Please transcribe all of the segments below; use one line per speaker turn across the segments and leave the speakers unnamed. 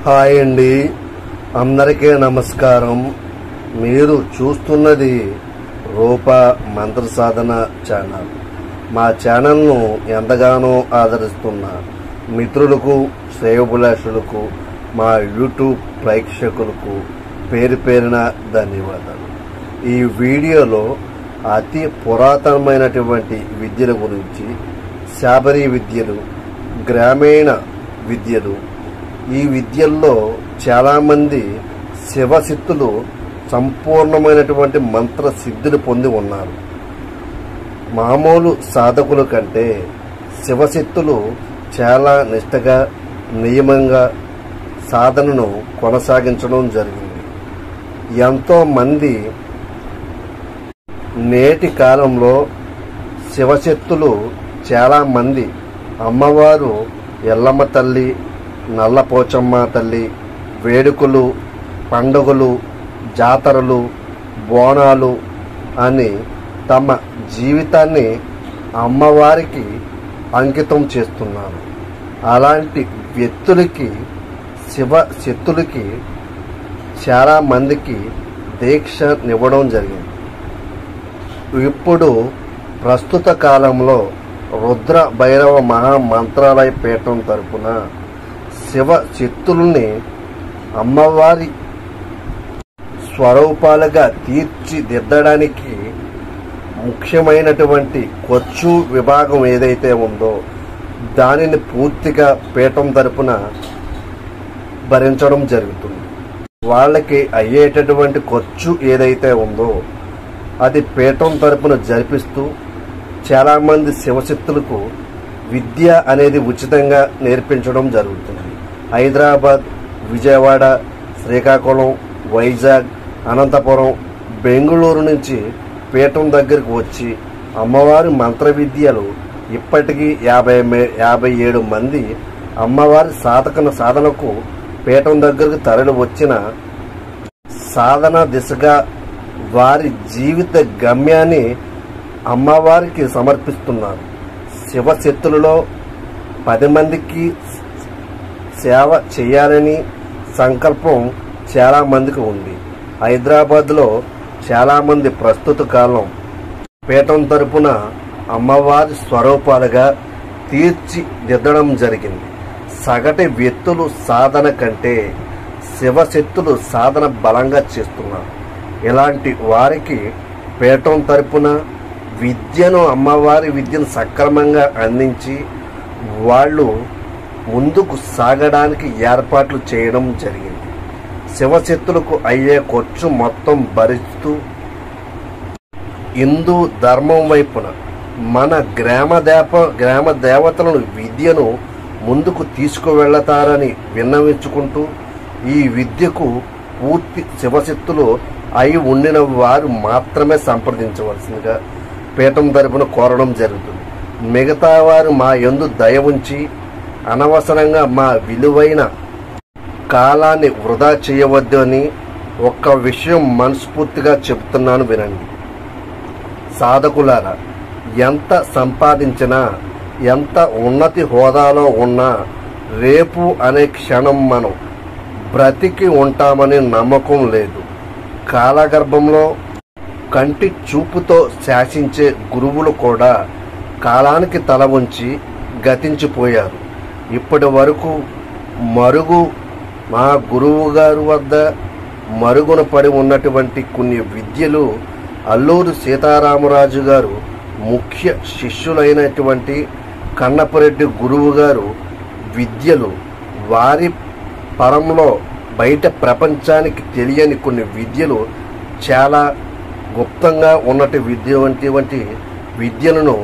Hi అండి, అందరికీ నమస్కారం. మీరు చూస్తున్నది రూప మంత్ర సాధన ఛానల్. మా ఛానల్ను ఎంతగానో ఆదరిస్తున్న మిత్రులకు, శ్రేయోభిలాషులకు, మా యూట్యూబ్ ప్రేక్షకులకు పేరు పేరున ధన్యవాదాలు. ఈ వీడియోలో అతి పురాతనమైనటువంటి విద్యల గురించి, శాబరీ విద్యలు, గ్రామీణ విద్యలు, ఈ విద్యల్లో చాలామంది శివసిద్ధులు సంపూర్ణమైనటువంటి మంత్ర సిద్ధులు పొంది ఉన్నారు. మామూలు సాధకుల కంటే శివసిద్ధులు చాలా నిష్టగా, నియమంగా సాధనను కొనసాగించడం జరిగింది. ఎంతోమంది నేటి కాలంలో శివశక్తులు చాలామంది అమ్మవారు ఎల్లమ్మ తల్లి, నల్లపోచమ్మ తల్లి వేడుకలు, పండుగలు, జాతరలు, బోనాలు అని తమ జీవితాన్ని అమ్మవారికి అంకితం చేస్తున్నారు. అలాంటి వ్యక్తులకి, శివశక్తులకి చాలామందికి దీక్షనివ్వడం జరిగింది. ఇప్పుడు ప్రస్తుత కాలంలో రుద్ర భైరవ మహామంత్రాలయ పీఠం తరపున శివశక్తుల్ని అమ్మవారి స్వరూపాలుగా తీర్చిదిద్దడానికి ముఖ్యమైనటువంటి ఖర్చు విభాగం ఏదైతే ఉందో దానిని పూర్తిగా పీఠం తరపున భరించడం జరుగుతుంది. వాళ్ళకి అయ్యేటటువంటి ఖర్చు ఏదైతే ఉందో అది పీఠం తరపున జరిపిస్తూ చాలామంది శివశక్తులకు విద్య అనేది ఉచితంగా నేర్పించడం జరుగుతుంది. హైదరాబాద్, విజయవాడ, శ్రీకాకుళం, వైజాగ్, అనంతపురం, బెంగళూరు నుంచి పీఠం దగ్గరకు వచ్చి అమ్మవారి మంత్ర విద్యలు ఇప్పటికీ 57 మంది అమ్మవారి సాధనకు పీఠం దగ్గరకు తరలి వచ్చిన సాధన దిశగా వారి జీవిత గమ్యాన్ని అమ్మవారికి సమర్పిస్తున్నారు. శివశక్తులలో 10 మందికి సేవ చేయాలని సంకల్పం చాలామందికి ఉంది. హైదరాబాద్లో చాలామంది ప్రస్తుత కాలం పీఠం తరపున అమ్మవారి స్వరూపాలుగా తీర్చిదిద్దడం జరిగింది. సగటు వ్యక్తులు సాధన కంటే శివశక్తులు సాధన బలంగా చేస్తున్నారు. ఇలాంటి వారికి పీఠం తరపున విద్యను, అమ్మవారి విద్యను సక్రమంగా అందించి వాళ్ళు ముందుకు సాగడానికి ఏర్పాట్లు చేయడం జరిగింది. శివశక్తులకు అయ్యే ఖర్చు మొత్తం భరిస్తూ హిందూ ధర్మం వైపున మన గ్రామ దేవతలను విద్యను ముందుకు తీసుకువెళతారని విన్నవించుకుంటూ ఈ విద్యకు పూర్తి శివశక్తులు అయి ఉండిన వారు మాత్రమే సంప్రదించవలసిందిగా పీఠం తరపున కోరడం జరుగుతుంది. మిగతా వారు మా యందు దయ ఉంచి అనవసరంగా మా విలువైన కాలాన్ని వృధా చేయవద్దు అని ఒక్క విషయం మనస్ఫూర్తిగా చెబుతున్నాను, వినండి. సాధకులారా, ఎంత సంపాదించినా, ఎంత ఉన్నతి హోదాలో ఉన్నా రేపు అనే క్షణం మనం బ్రతికి ఉంటామనే నమ్మకం లేదు. కాలగర్భంలో కంటి చూపుతో శాసించే గురువులు కూడా కాలానికి తల ఉంచి గతించిపోయారు. ఇప్పటి వరకు మా గురువు గారి వద్ద మరుగున పడి ఉన్నటువంటి కొన్ని విద్యలు అల్లూరి సీతారామరాజు గారు ముఖ్య శిష్యులైనటువంటి కన్నపరెడ్డి గురువు గారు విద్యలు, వారి పరంలో బయట ప్రపంచానికి తెలియని కొన్ని విద్యలు, చాలా గుప్తంగా ఉన్నటువంటి విద్యలను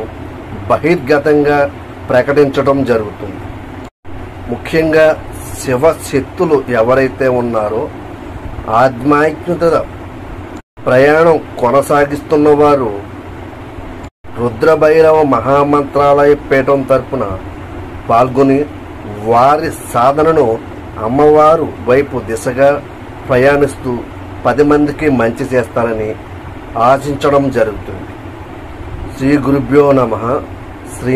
బహిర్గతంగా ప్రకటించడం జరుగుతుంది. ముఖ్యంగా శివశక్తులు ఎవరైతే ఉన్నారో ఆధ్యాత్మిక ప్రయాణం కొనసాగిస్తున్న వారు రుద్రభైరవ మహామంత్రాలయ పీఠం తరపున పాల్గొని వారి సాధనను అమ్మవారు వైపు దిశగా ప్రయాణిస్తూ 10 మందికి మంచి చేస్తారని ఆశించడం జరుగుతుంది. శ్రీ గురుభ్యో నమః. శ్రీ